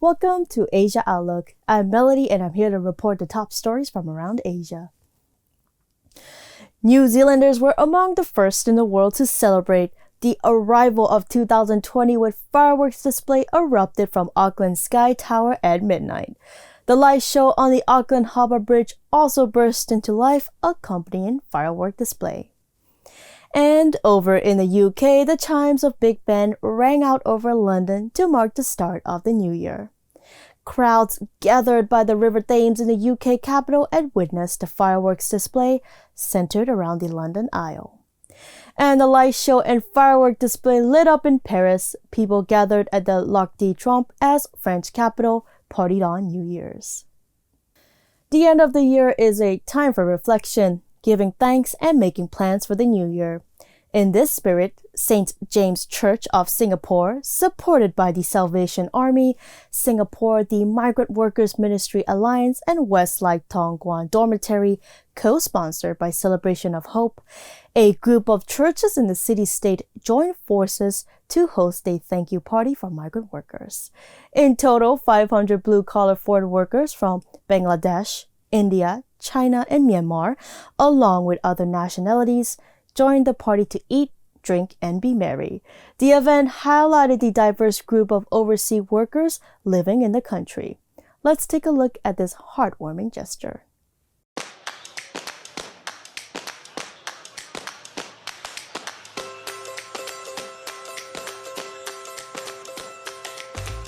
Welcome to Asia Outlook. I'm Melody and I'm here to report the top stories from around Asia. New Zealanders were among the first in the world to celebrate the arrival of 2020 when fireworks display erupted from Auckland's Sky Tower at midnight. The light show on the Auckland Harbour Bridge also burst into life, accompanying firework display. And over in the UK, the chimes of Big Ben rang out over London to mark the start of the new year. Crowds gathered by the River Thames in the UK capital and witnessed the fireworks display centered around the London Eye. And the light show and firework display lit up in Paris. People gathered at the L'Arc de Triomphe as French capital partied on New Year's. The end of the year is a time for reflection, giving thanks and making plans for the new year. In this spirit, St. James Church of Singapore, supported by the Salvation Army, Singapore, the Migrant Workers Ministry Alliance, and Westlake Tong Guan Dormitory, co-sponsored by Celebration of Hope, a group of churches in the city-state joined forces to host a thank you party for migrant workers. In total, 500 blue-collar foreign workers from Bangladesh, India, China, and Myanmar, along with other nationalities, joined the party to eat, drink, and be merry. The event highlighted the diverse group of overseas workers living in the country. Let's take a look at this heartwarming gesture.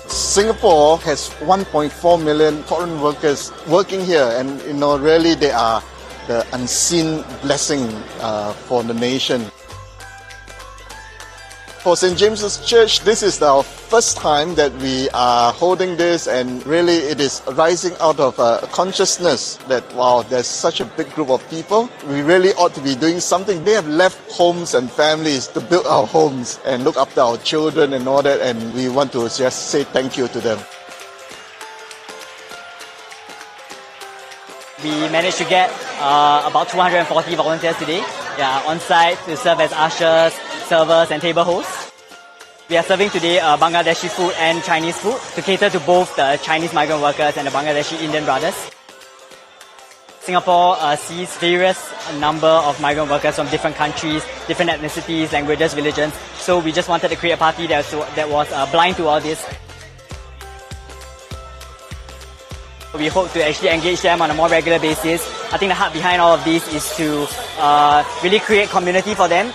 Singapore has 1.4 million foreign workers working here, and really they are the unseen blessing for the nation. For St. James's Church, this is our first time that we are holding this, and really it is rising out of a consciousness that, wow, there's such a big group of people. We really ought to be doing something. They have left homes and families to build our homes and look after our children and all that, and we want to just say thank you to them. We managed to get about 240 volunteers today, on site to serve as ushers, servers and table hosts. We are serving today Bangladeshi food and Chinese food to cater to both the Chinese migrant workers and the Bangladeshi Indian brothers. Singapore sees various number of migrant workers from different countries, different ethnicities, languages, religions. So we just wanted to create a party that was blind to all this. We hope to actually engage them on a more regular basis. I think the heart behind all of this is to really create community for them.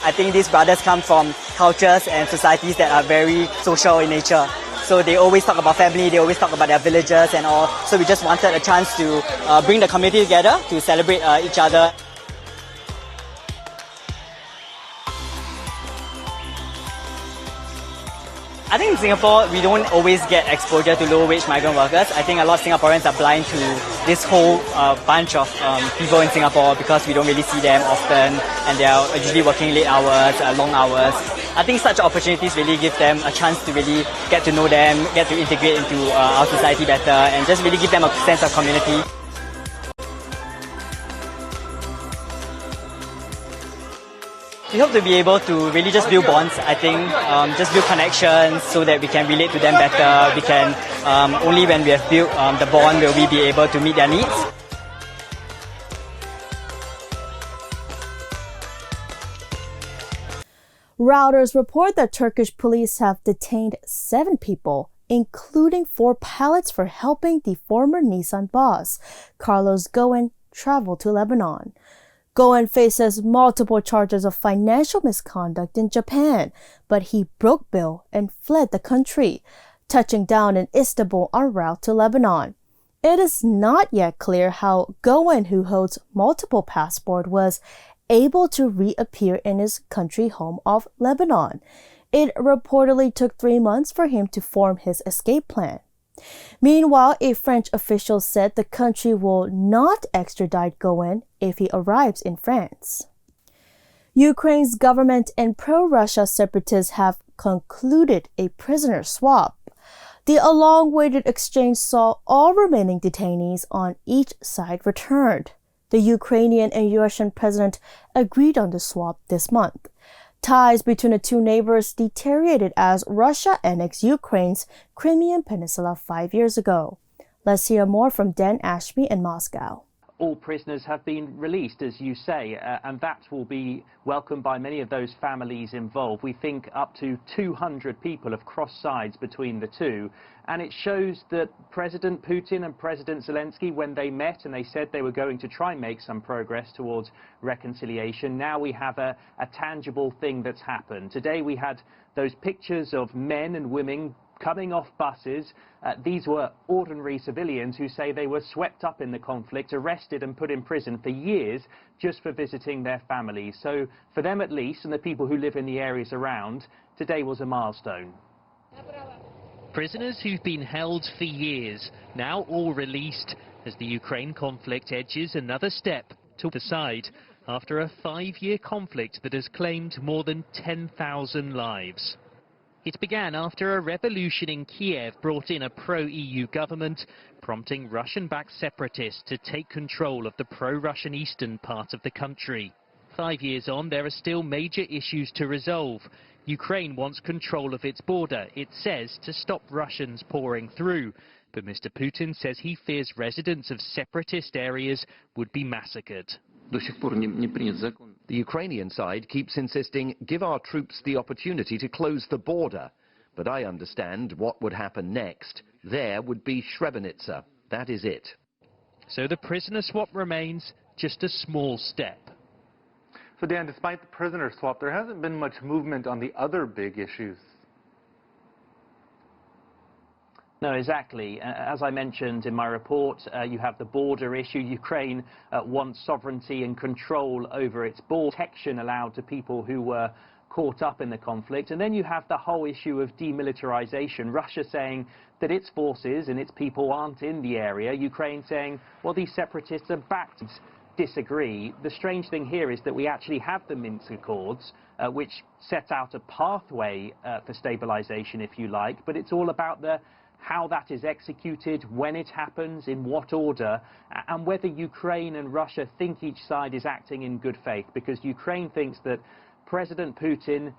I think these brothers come from cultures and societies that are very social in nature. So they always talk about family, they always talk about their villages and all. So we just wanted a chance to bring the community together to celebrate each other. I think in Singapore, we don't always get exposure to low-wage migrant workers. I think a lot of Singaporeans are blind to this whole bunch of people in Singapore because we don't really see them often and they are usually working late hours, long hours. I think such opportunities really give them a chance to really get to know them, get to integrate into our society better and just really give them a sense of community. We hope to be able to really just build bonds, I think, just build connections so that we can relate to them better. We can, only when we have built the bond will we be able to meet their needs. Reuters report that Turkish police have detained 7 people, including 4 pilots for helping the former Nissan boss, Carlos Ghosn, travel to Lebanon. Ghosn faces multiple charges of financial misconduct in Japan, but he broke bail and fled the country, touching down in Istanbul en route to Lebanon. It is not yet clear how Ghosn, who holds multiple passports, was able to reappear in his country home of Lebanon. It reportedly took 3 months for him to form his escape plan. Meanwhile, a French official said the country will not extradite Ghosn if he arrives in France. Ukraine's government and pro-Russia separatists have concluded a prisoner swap. The long-awaited exchange saw all remaining detainees on each side returned. The Ukrainian and Russian president agreed on the swap this month. Ties between the two neighbors deteriorated as Russia annexed Ukraine's Crimean Peninsula 5 years ago. Let's hear more from Dan Ashby in Moscow. All prisoners have been released, as you say, and that will be welcomed by many of those families involved. We think up to 200 people have crossed sides between the two, and it shows that President Putin and President Zelensky, when they met and they said they were going to try and make some progress towards reconciliation, now we have a tangible thing that's happened. Today we had those pictures of men and women coming off buses. These were ordinary civilians who say they were swept up in the conflict, arrested and put in prison for years just for visiting their families. So for them at least, and the people who live in the areas around, today was a milestone. Prisoners who've been held for years, now all released as the Ukraine conflict edges another step to the side after a 5-year conflict that has claimed more than 10,000 lives. It began after a revolution in Kiev brought in a pro-EU government, prompting Russian-backed separatists to take control of the pro-Russian eastern part of the country. 5 years on, there are still major issues to resolve. Ukraine wants control of its border, it says, to stop Russians pouring through. But Mr. Putin says he fears residents of separatist areas would be massacred. The Ukrainian side keeps insisting, give our troops the opportunity to close the border. But I understand what would happen next. There would be Srebrenica. That is it. So the prisoner swap remains just a small step. So Dan, despite the prisoner swap, there hasn't been much movement on the other big issues. No, exactly. As I mentioned in my report, you have the border issue. Ukraine wants sovereignty and control over its border, protection allowed to people who were caught up in the conflict. And then you have the whole issue of demilitarization. Russia saying that its forces and its people aren't in the area. Ukraine saying, well, these separatists are backed. Disagree. The strange thing here is that we actually have the Minsk Accords, which set out a pathway for stabilization, if you like, but it's all about how that is executed, when it happens, in what order, and whether Ukraine and Russia think each side is acting in good faith, because Ukraine thinks that President Putin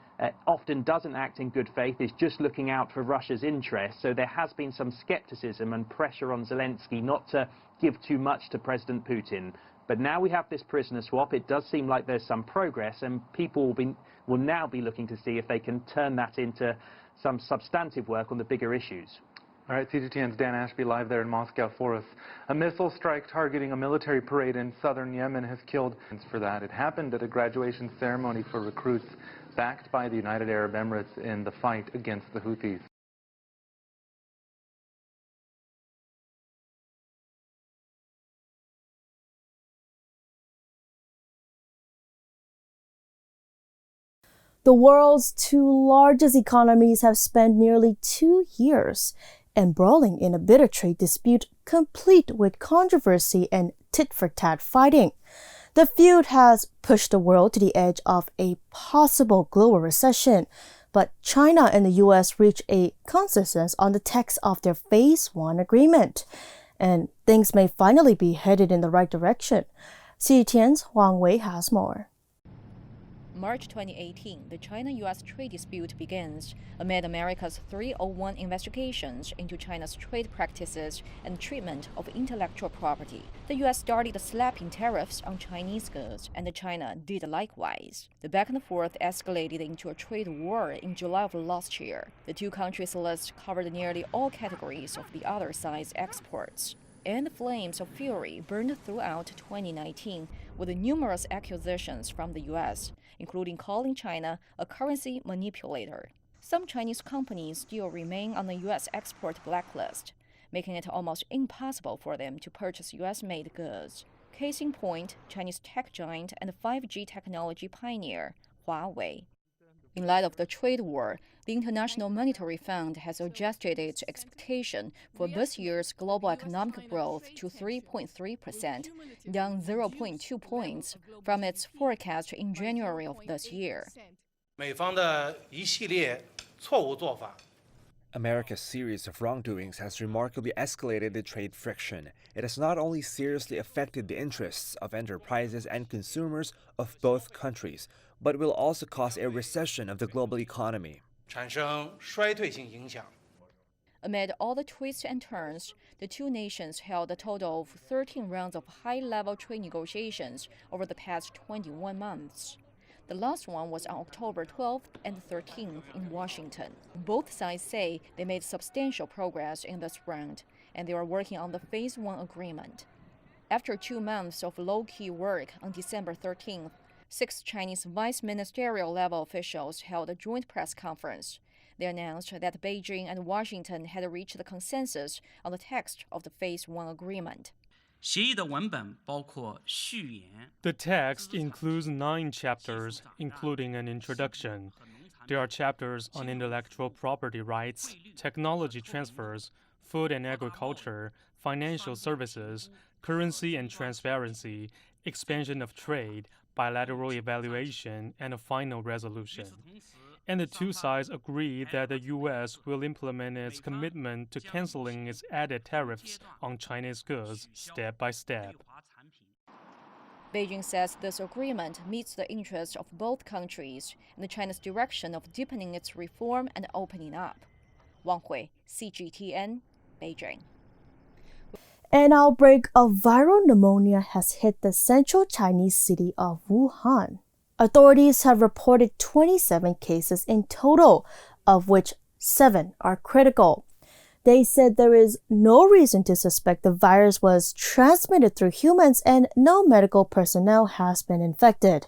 often doesn't act in good faith, is just looking out for Russia's interests. So there has been some skepticism and pressure on Zelensky not to give too much to President Putin. But now we have this prisoner swap. It does seem like there's some progress, and people will now be looking to see if they can turn that into some substantive work on the bigger issues. All right, CGTN's Dan Ashby live there in Moscow for us. A missile strike targeting a military parade in southern Yemen has killed. For that, it happened at a graduation ceremony for recruits backed by the United Arab Emirates in the fight against the Houthis. The world's two largest economies have spent nearly 2 years embroiling in a bitter trade dispute complete with controversy and tit-for-tat fighting. The feud has pushed the world to the edge of a possible global recession, but China and the US reached a consensus on the text of their Phase 1 agreement, and things may finally be headed in the right direction. CGTN's Huang Wei has more. March 2018, the China-US trade dispute begins amid America's 301 investigations into China's trade practices and treatment of intellectual property. The US started slapping tariffs on Chinese goods, and China did likewise. The back and forth escalated into a trade war in July of last year. The two countries' list covered nearly all categories of the other side's exports. And flames of fury burned throughout 2019, with numerous accusations from the U.S., including calling China a currency manipulator. Some Chinese companies still remain on the U.S. export blacklist, making it almost impossible for them to purchase U.S.-made goods. Case in point, Chinese tech giant and 5G technology pioneer Huawei. In light of the trade war, the International Monetary Fund has adjusted its expectation for this year's global economic growth to 3.3%, down 0.2 points from its forecast in January of this year. America's series of wrongdoings has remarkably escalated the trade friction. It has not only seriously affected the interests of enterprises and consumers of both countries, but will also cause a recession of the global economy. Amid all the twists and turns, the two nations held a total of 13 rounds of high-level trade negotiations over the past 21 months. The last one was on October 12th and 13th in Washington. Both sides say they made substantial progress in this round, and they are working on the Phase 1 agreement. After 2 months of low-key work, on December 13th, 6 Chinese vice ministerial level officials held a joint press conference. They announced that Beijing and Washington had reached a consensus on the text of the Phase 1 agreement. The text includes 9 chapters, including an introduction. There are chapters on intellectual property rights, technology transfers, food and agriculture, financial services, currency and transparency, expansion of trade, bilateral evaluation, and a final resolution. And the two sides agree that the U.S. will implement its commitment to canceling its added tariffs on Chinese goods step by step. Beijing says this agreement meets the interests of both countries and China's direction of deepening its reform and opening up. Wang Hui, CGTN, Beijing. An outbreak of viral pneumonia has hit the central Chinese city of Wuhan. Authorities have reported 27 cases in total, of which 7 are critical. They said there is no reason to suspect the virus was transmitted through humans and no medical personnel has been infected.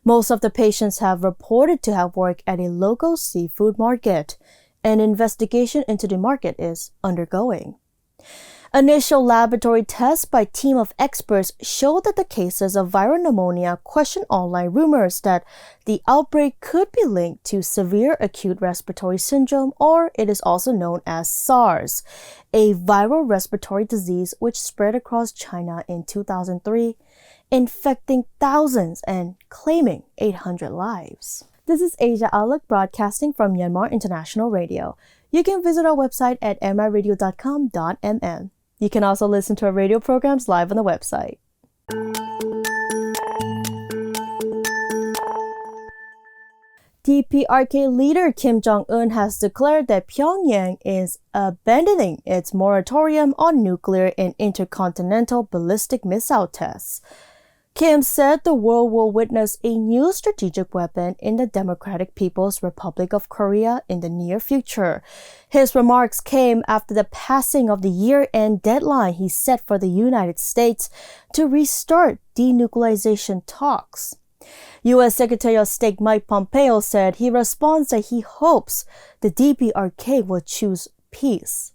Most of the patients have reported to have worked at a local seafood market. An investigation into the market is undergoing. Initial laboratory tests by a team of experts showed that the cases of viral pneumonia question online rumors that the outbreak could be linked to severe acute respiratory syndrome, or it is also known as SARS, a viral respiratory disease which spread across China in 2003, infecting thousands and claiming 800 lives. This is Asia Outlook broadcasting from Myanmar International Radio. You can visit our website at miradio.com.mm. You can also listen to our radio programs live on the website. DPRK leader Kim Jong-un has declared that Pyongyang is abandoning its moratorium on nuclear and intercontinental ballistic missile tests. Kim said the world will witness a new strategic weapon in the Democratic People's Republic of Korea in the near future. His remarks came after the passing of the year-end deadline he set for the United States to restart denuclearization talks. U.S. Secretary of State Mike Pompeo said he responds that he hopes the DPRK will choose peace.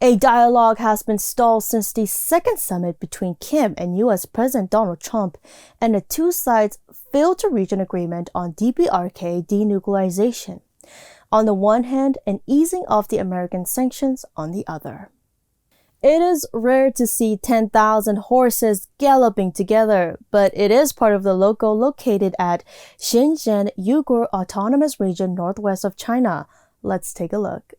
A dialogue has been stalled since the second summit between Kim and U.S. President Donald Trump, and the two sides failed to reach an agreement on DPRK denuclearization. On the one hand, and easing of the American sanctions on the other. It is rare to see 10,000 horses galloping together, but it is part of the loco located at Xinjiang Uyghur Autonomous Region northwest of China. Let's take a look.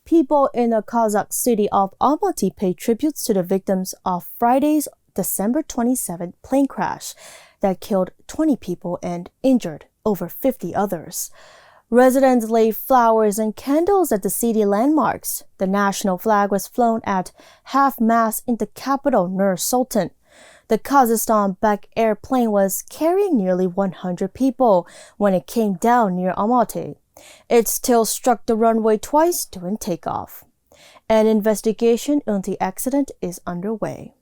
People in the Kazakh city of Almaty pay tributes to the victims of Friday's December 27th plane crash that killed 20 people and injured over 50 others. Residents laid flowers and candles at the city landmarks. The national flag was flown at half-mast in the capital, Nur Sultan. The Kazakhstan-backed airplane was carrying nearly 100 people when it came down near Almaty. Its tail struck the runway twice during takeoff. An investigation into the accident is underway.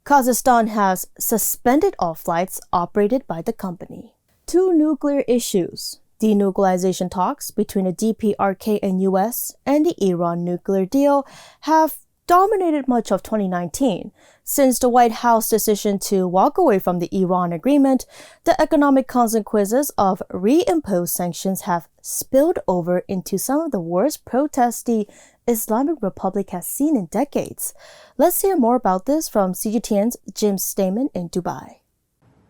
Kazakhstan has suspended all flights operated by the company. Two nuclear issues. Denuclearization talks between the DPRK and US and the Iran nuclear deal have dominated much of 2019. Since the White House decision to walk away from the Iran agreement, the economic consequences of reimposed sanctions have spilled over into some of the worst protests the Islamic Republic has seen in decades. Let's hear more about this from CGTN's Jim Stayman in Dubai.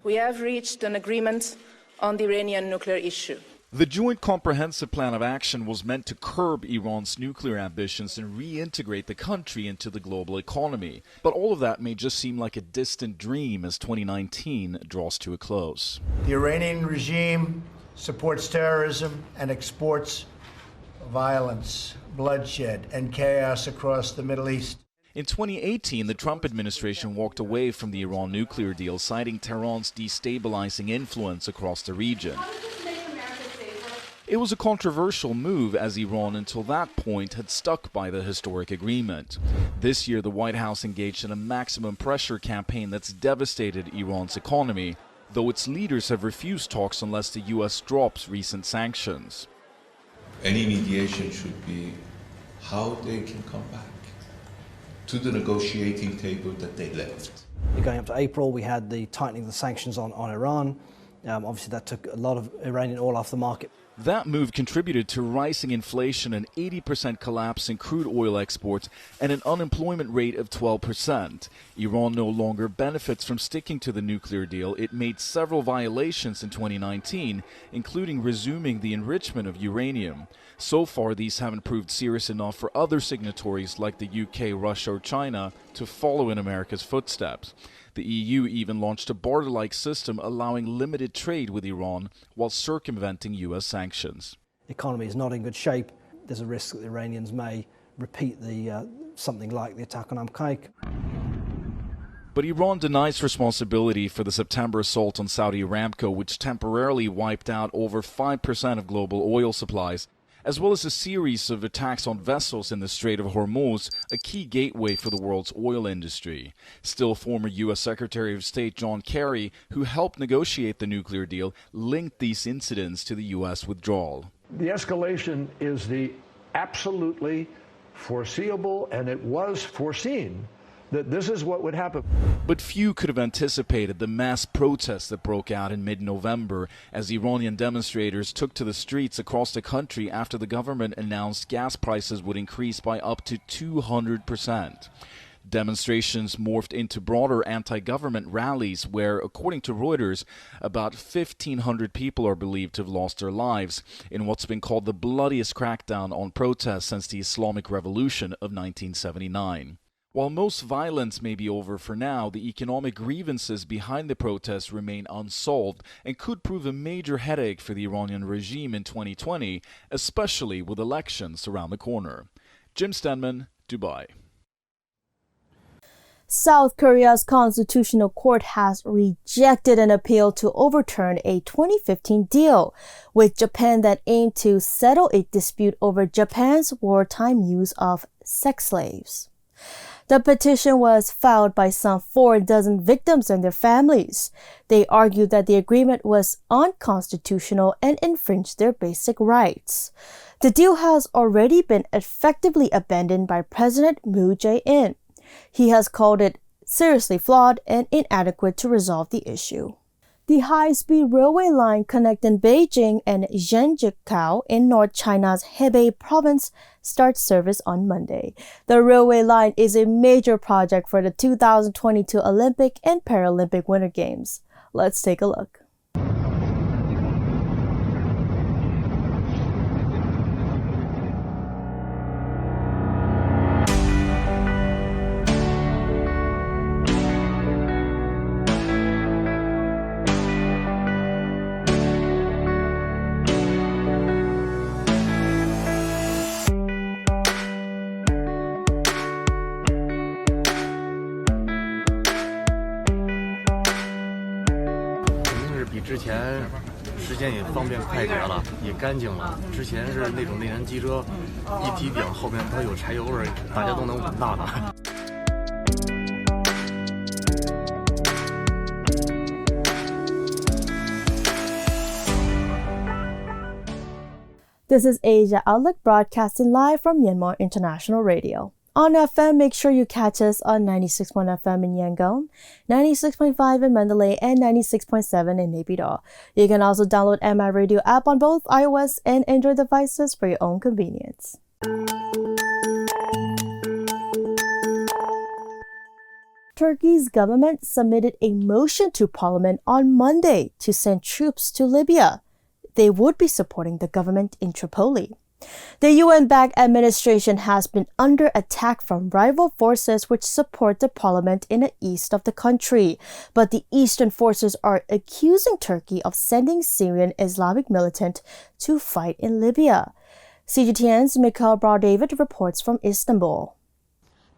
We have reached an agreement on the Iranian nuclear issue. The Joint Comprehensive Plan of Action was meant to curb Iran's nuclear ambitions and reintegrate the country into the global economy. But all of that may just seem like a distant dream as 2019 draws to a close. The Iranian regime supports terrorism and exports violence, bloodshed, and chaos across the Middle East. In 2018, the Trump administration walked away from the Iran nuclear deal, citing Tehran's destabilizing influence across the region. It was a controversial move as Iran until that point had stuck by the historic agreement. This year, the White House engaged in a maximum pressure campaign that's devastated Iran's economy, though its leaders have refused talks unless the US drops recent sanctions. Any mediation should be how they can come back to the negotiating table that they left. Going up to April, we had the tightening of the sanctions on Iran. Obviously, that took a lot of Iranian oil off the market. That move contributed to rising inflation, an 80% collapse in crude oil exports, and an unemployment rate of 12%. Iran no longer benefits from sticking to the nuclear deal. It made several violations in 2019, including resuming the enrichment of uranium. So far, these haven't proved serious enough for other signatories like the UK, Russia, or China to follow in America's footsteps. The EU even launched a border-like system allowing limited trade with Iran while circumventing US sanctions. The economy is not in good shape. There's a risk that the Iranians may repeat something like the attack on Amqaik. But Iran denies responsibility for the September assault on Saudi Aramco, which temporarily wiped out over 5% of global oil supplies, as well as a series of attacks on vessels in the Strait of Hormuz, a key gateway for the world's oil industry. Still, former U.S. Secretary of State John Kerry, who helped negotiate the nuclear deal, linked these incidents to the U.S. withdrawal. The escalation is the absolutely foreseeable, and it was foreseen that this is what would happen. But few could have anticipated the mass protests that broke out in mid-November as Iranian demonstrators took to the streets across the country after the government announced gas prices would increase by up to 200%. Demonstrations morphed into broader anti-government rallies where, according to Reuters, about 1,500 people are believed to have lost their lives in what's been called the bloodiest crackdown on protests since the Islamic Revolution of 1979. While most violence may be over for now, the economic grievances behind the protests remain unsolved and could prove a major headache for the Iranian regime in 2020, especially with elections around the corner. Jim Stenman, Dubai. South Korea's Constitutional Court has rejected an appeal to overturn a 2015 deal with Japan that aimed to settle a dispute over Japan's wartime use of sex slaves. The petition was filed by some 4 dozen victims and their families. They argued that the agreement was unconstitutional and infringed their basic rights. The deal has already been effectively abandoned by President Moon Jae-in. He has called it seriously flawed and inadequate to resolve the issue. The high-speed railway line connecting Beijing and Zhangjiakou in North China's Hebei province starts service on Monday. The railway line is a major project for the 2022 Olympic and Paralympic Winter Games. Let's take a look. 间也方便快捷了，也干净了。之前是那种内燃机车，一提顶后面都有柴油味儿，大家都能闻到的。This is Asia Outlook broadcasting live from Myanmar International Radio. On FM, make sure you catch us on 96.1 FM in Yangon, 96.5 in Mandalay, and 96.7 in Naypyidaw. You can also download MI Radio app on both iOS and Android devices for your own convenience. Turkey's government submitted a motion to parliament on Monday to send troops to Libya. They would be supporting the government in Tripoli. The UN-backed administration has been under attack from rival forces which support the parliament in the east of the country. But the eastern forces are accusing Turkey of sending Syrian Islamic militants to fight in Libya. CGTN's Mikhail Braudavid reports from Istanbul.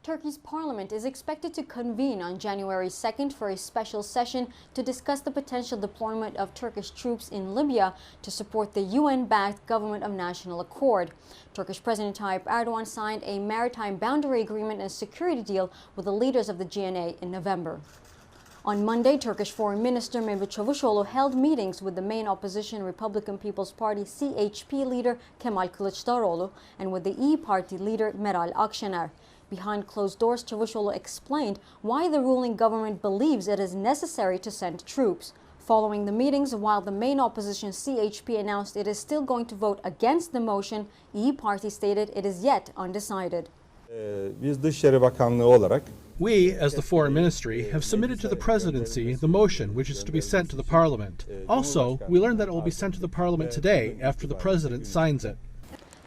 Turkey's parliament is expected to convene on January 2nd for a special session to discuss the potential deployment of Turkish troops in Libya to support the UN-backed Government of National Accord. Turkish President Tayyip Erdogan signed a maritime boundary agreement and security deal with the leaders of the GNA in November. On Monday, Turkish Foreign Minister Mevlut Çavuşoğlu held meetings with the main opposition Republican People's Party CHP leader Kemal Kılıçdaroğlu and with the E Party leader Meral Akşener. Behind closed doors, Çavuşoğlu explained why the ruling government believes it is necessary to send troops. Following the meetings, while the main opposition CHP announced it is still going to vote against the motion, E Party stated it is yet undecided. We, as the Foreign Ministry, have submitted to the Presidency the motion which is to be sent to the Parliament. Also, we learned that it will be sent to the Parliament today after the President signs it.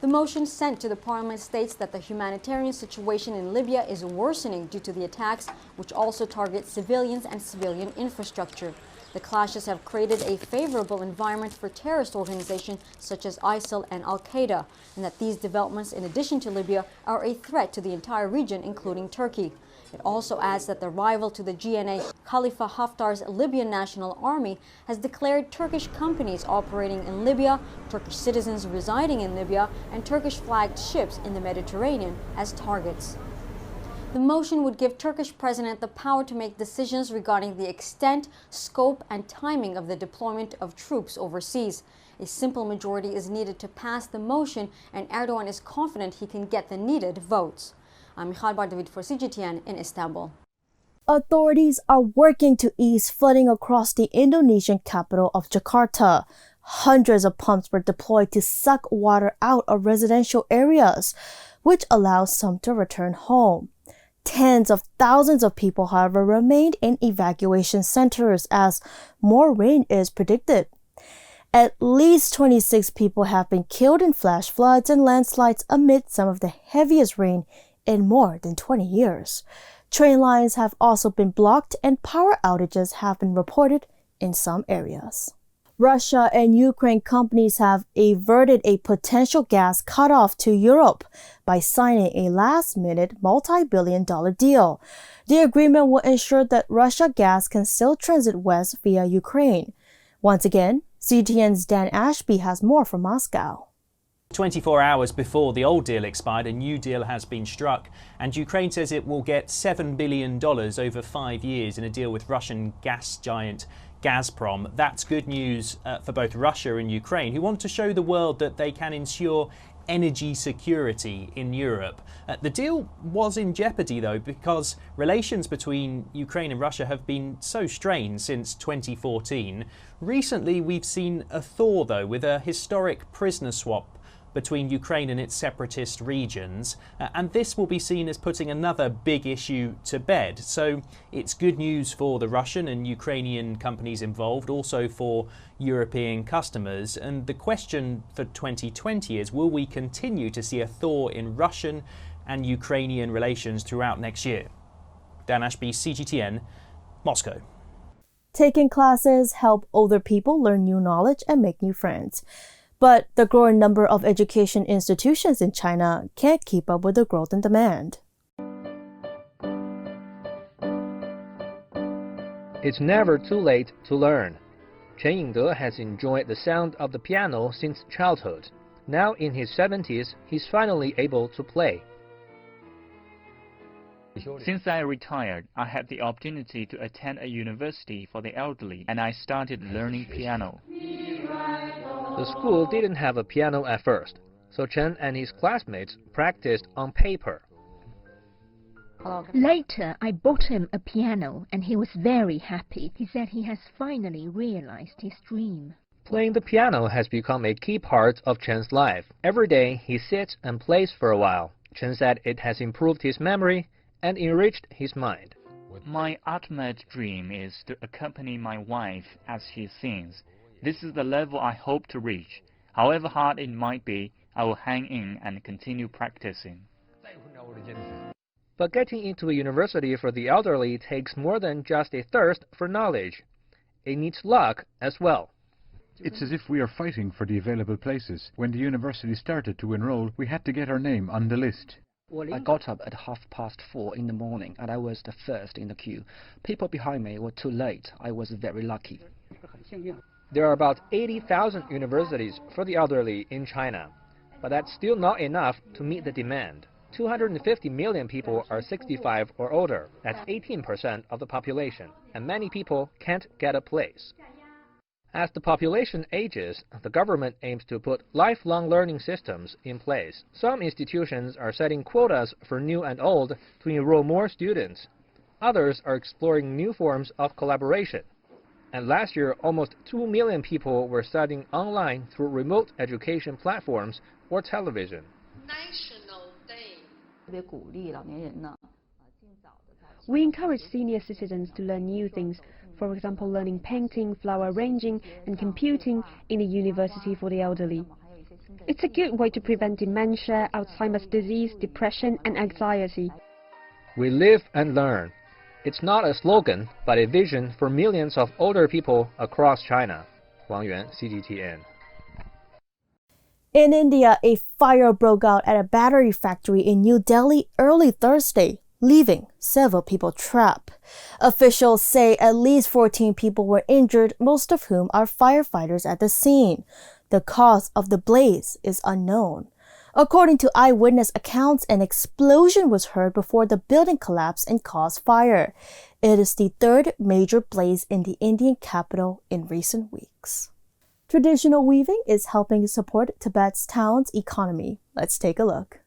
The motion sent to the Parliament states that the humanitarian situation in Libya is worsening due to the attacks, which also target civilians and civilian infrastructure. The clashes have created a favorable environment for terrorist organizations such as ISIL and Al-Qaeda, and that these developments, in addition to Libya, are a threat to the entire region, including Turkey. It also adds that the rival to the GNA, Khalifa Haftar's Libyan National Army, has declared Turkish companies operating in Libya, Turkish citizens residing in Libya, and Turkish-flagged ships in the Mediterranean as targets. The motion would give Turkish President the power to make decisions regarding the extent, scope, and timing of the deployment of troops overseas. A simple majority is needed to pass the motion, and Erdogan is confident he can get the needed votes. I'm Mikhail Braudavid for CGTN in Istanbul. Authorities are working to ease flooding across the Indonesian capital of Jakarta. Hundreds of pumps were deployed to suck water out of residential areas, which allows some to return home. Tens of thousands of people, however, remained in evacuation centers as more rain is predicted. At least 26 people have been killed in flash floods and landslides amid some of the heaviest rain in more than 20 years. Train lines have also been blocked and power outages have been reported in some areas. Russia and Ukraine companies have averted a potential gas cutoff to Europe by signing a last-minute multi-billion-dollar deal. The agreement will ensure that Russia gas can still transit west via Ukraine. Once again, CGTN's Dan Ashby has more from Moscow. 24 hours before the old deal expired, a new deal has been struck, and Ukraine says it will get $7 billion over 5 years in a deal with Russian gas giant Gazprom. That's good news for both Russia and Ukraine, who want to show the world that they can ensure energy security in Europe. The deal was in jeopardy, though, because relations between Ukraine and Russia have been so strained since 2014. Recently, we've seen a thaw, though, with a historic prisoner swap between Ukraine and its separatist regions, and this will be seen as putting another big issue to bed. So it's good news for the Russian and Ukrainian companies involved, also for European customers. And the question for 2020 is, will we continue to see a thaw in Russian and Ukrainian relations throughout next year? Dan Ashby, CGTN, Moscow. Taking classes help older people learn new knowledge and make new friends. But the growing number of education institutions in China can't keep up with the growth in demand. It's never too late to learn. Chen Yingde has enjoyed the sound of the piano since childhood. Now in his 70s, he's finally able to play. Since I retired, I had the opportunity to attend a university for the elderly, and I started learning piano. The school didn't have a piano at first, so Chen and his classmates practiced on paper. Later, I bought him a piano, and he was very happy. He said he has finally realized his dream. Playing the piano has become a key part of Chen's life. Every day, he sits and plays for a while. Chen said it has improved his memory and enriched his mind. My ultimate dream is to accompany my wife as she sings. This is the level I hope to reach. However hard it might be, I will hang in and continue practicing. But getting into a university for the elderly takes more than just a thirst for knowledge. It needs luck as well. It's as if we are fighting for the available places. When the university started to enroll, we had to get our name on the list. I got up at 4:30 in the morning, and I was the first in the queue. People behind me were too late. I was very lucky. There are about 80,000 universities for the elderly in China, but that's still not enough to meet the demand. 250 million people are 65 or older. That's 18% of the population, and many people can't get a place. As the population ages, the government aims to put lifelong learning systems in place. Some institutions are setting quotas for new and old to enroll more students. Others are exploring new forms of collaboration. And last year, almost 2 million people were studying online through remote education platforms or television. We encourage senior citizens to learn new things, for example, learning painting, flower arranging, and computing in a university for the elderly. It's a good way to prevent dementia, Alzheimer's disease, depression, and anxiety. We live and learn. It's not a slogan, but a vision for millions of older people across China. Wang Yuan, CGTN. In India, a fire broke out at a battery factory in New Delhi early Thursday, leaving several people trapped. Officials say at least 14 people were injured, most of whom are firefighters at the scene. The cause of the blaze is unknown. According to eyewitness accounts, an explosion was heard before the building collapsed and caused fire. It is the third major blaze in the Indian capital in recent weeks. Traditional weaving is helping support Tibet's town's economy. Let's take a look.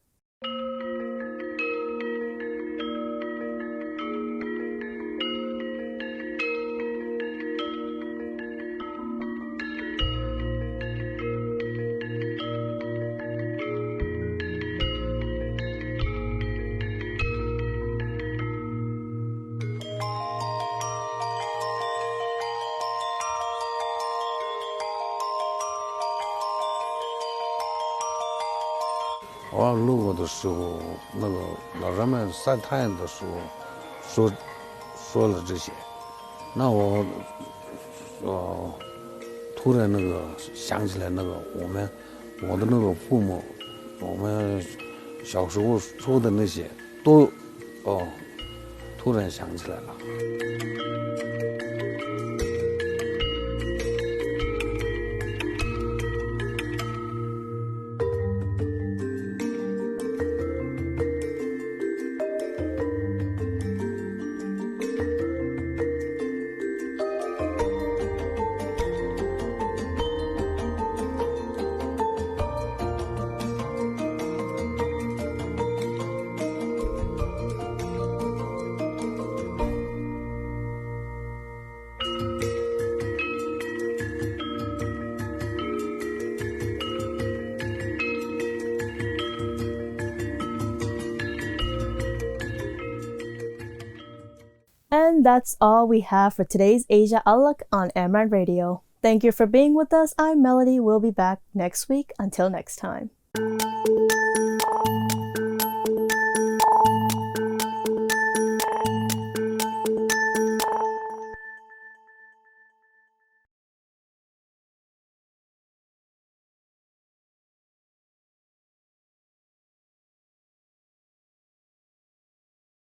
And that's all we have for today's Asia Outlook on Amran Radio. Thank you for being with us. I'm Melody. We'll be back next week. Until next time.